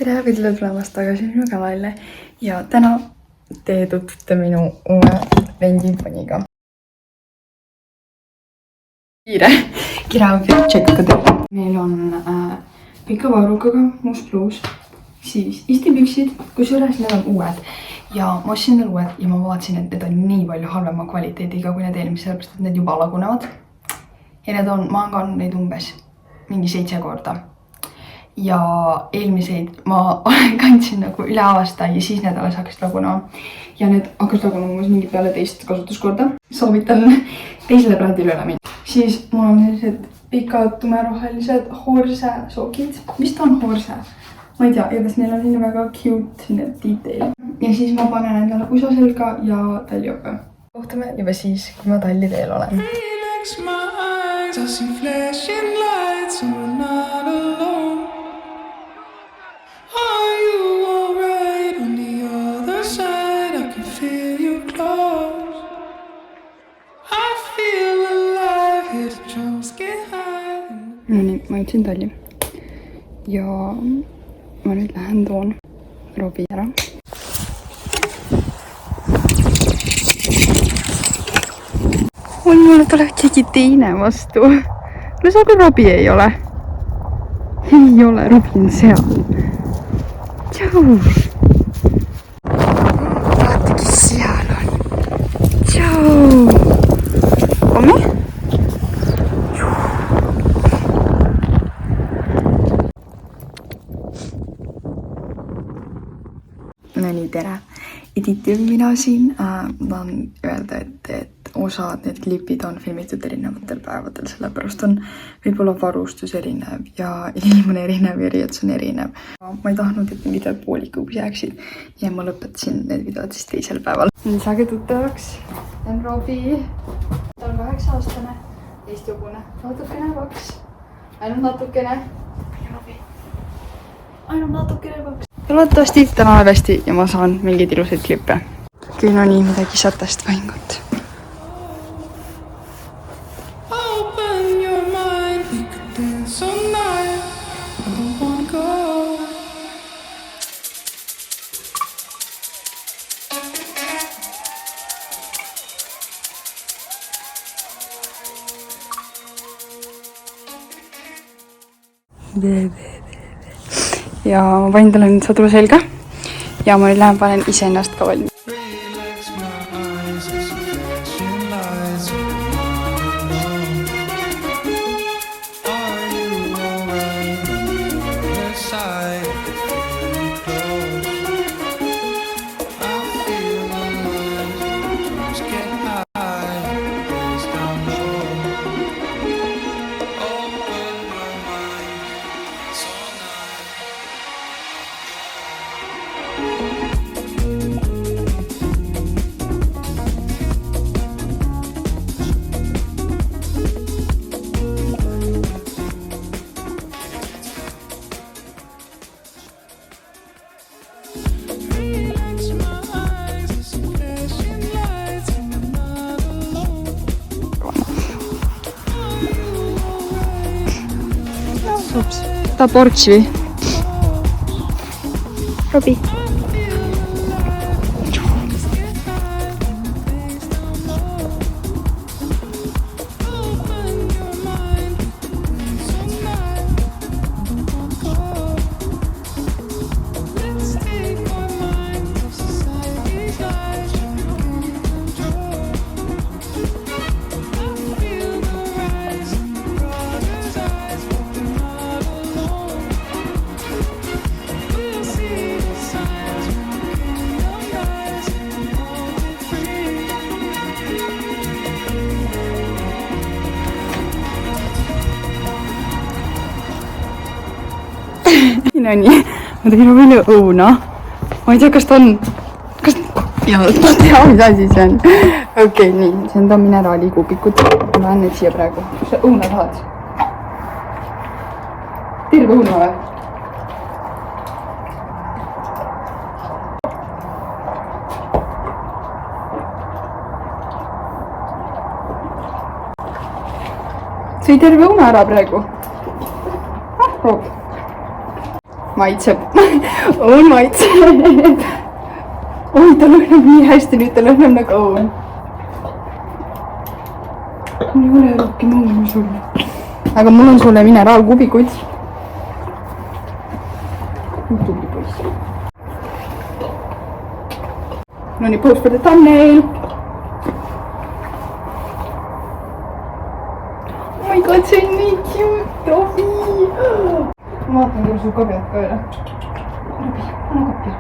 tere, tere tulemast tagasi minu kanalile ja täna te tutvute minu uue rendiponiga. Kiire outfit check ka teha. Meil on pika varrukaga must bluus, siis istipüksid, kusjuures need on uued ja ma ostsin need uued ja ma vaatasin, et need on nii palju halvema kvaliteediga kui need eelmised, sellepärast et need juba lagunevad. Ja need on, ma olen kandnud neid umbes mingi 7 korda. Ja eelmiseid ma kandsin nagu üle aasta ja siis need alles hakkasid lagunema. Ja need hakkasid lagunema umbes mingi peale teist kasutuskorda. Soovitan teisele brändile üle minna. Siis mul on sellised pikad tumerohelised hoorse sokid. Mis ta on hoorse? Ma ei tea, igatahes neil on selline väga cute detail. Ja siis ma panen endale pusa selga ja tallijope. Kohtume juba siis, kui ma talli teel olen. I see flashing lights and we're not alone. Are you alright on the other side? I can feel you close. I feel alive, hear the drums get high. No nii, ma jõudsin talli. Ja ma nüüd lähen toon Robi ära. Mulle tuleb keegi teine vastu. Kus aga Robi ei ole? Ei ole, Robi on seal. Tšau! Vaata, kes seal on. Tšau! Komme? No nii, tere. Editiv mina siin. Ma tahan öelda, et osad need klipid on filmitud erinevatel päevadel, sellepärast on võib-olla varustus erinev ja inimene erinev ja riietus on erinev. Ma ei tahtnud, et videod poolikuks jääksid ja ma lõpetasin need videod siis teisel päeval. Saage tuttavaks, on Robi. Ta on 8-aastane, teistjugune, natukene vaks. Ainult natukene. Ainult natukene vaks. Ja loodetavasti täna läheb hästi ja ma saan mingeid ilusaid klippe. Küll on nii midagi satast vahingut. Ja ma panin talle nüüd sadru selga ja ma nüüd lähen panen iseennast ka valmis. Ups, ta portsi. Robi. No nii, ma tegin Robile õuna. Ma ei tea, kas ta on... Ja, ma tea, mis asi see on. Okei, nii, see on ta mineraalikuubikud. Ma lähen nüüd siia praegu. Kus sa õuna tahad? Terve õuna või? Sõi terve õuna ära praegu. Rob. maitseb. Õun maitseb. Oi, ta lõhnab nii hästi, nüüd ta lõhnab nagu õun. Mul ei ole rohkem õun sulle. Aga mul on sulle mineraalkubikud. Tubli poiss. No nii, post for the thumbnail. Oh my god, see on nii cute, Robi. Ma vaatan küll sul kabjad ka üle. Robi, anna kapja. Okay.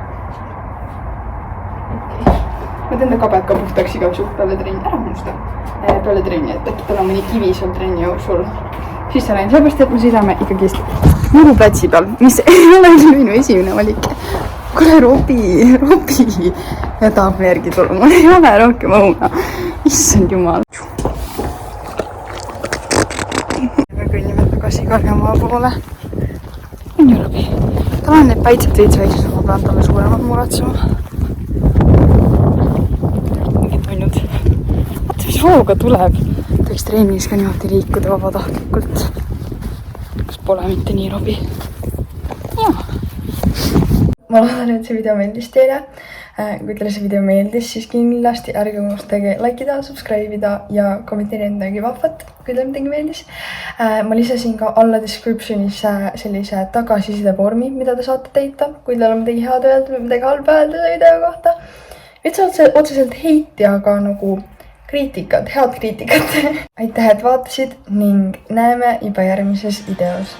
Ma teen ta kabjad ka puhtaks igaks juht peale trenni. Ära unusta. Peale trenni, et äkki tal on mõni kivi seal trenni jooksul. Siis sa lähen sellepärast, et me sõidame ikkagist Muruplatsi peal, mis ei ole minu esimene valik. Kuule, Robi. Ja tahab järgi tulla. Mul ei ole rohkem õuna. Issand jumal. Me kõnnime tagasi Kaljamaa poole. On ju, Robi? Tal on need päitsed veits väikses, ma pean talle suuremad muretsema. Mingid tunnud. Vaata, mis hooga tuleb. Võiks trennis ka niimoodi liikuda vabatahtlikult. Kas pole mitte nii, Robi? Jaa. Ma loodan, et see video meeldis teile. Kui teile see video meeldis, siis kindlasti ärge unustage likeida, subscribe'ida ja kommenteerida midagi vahvat, kui teile midagi meeldis. Ma lisasin ka alla descriptionis sellise tagasiside vormi, mida te saate täita, kui teil on midagi head öelda või midagi halba öelda selle video kohta. Üldse otseselt heiti, aga nagu kriitikat, head kriitikat. Aitäh, et vaatasid ning näeme juba järgmises videos.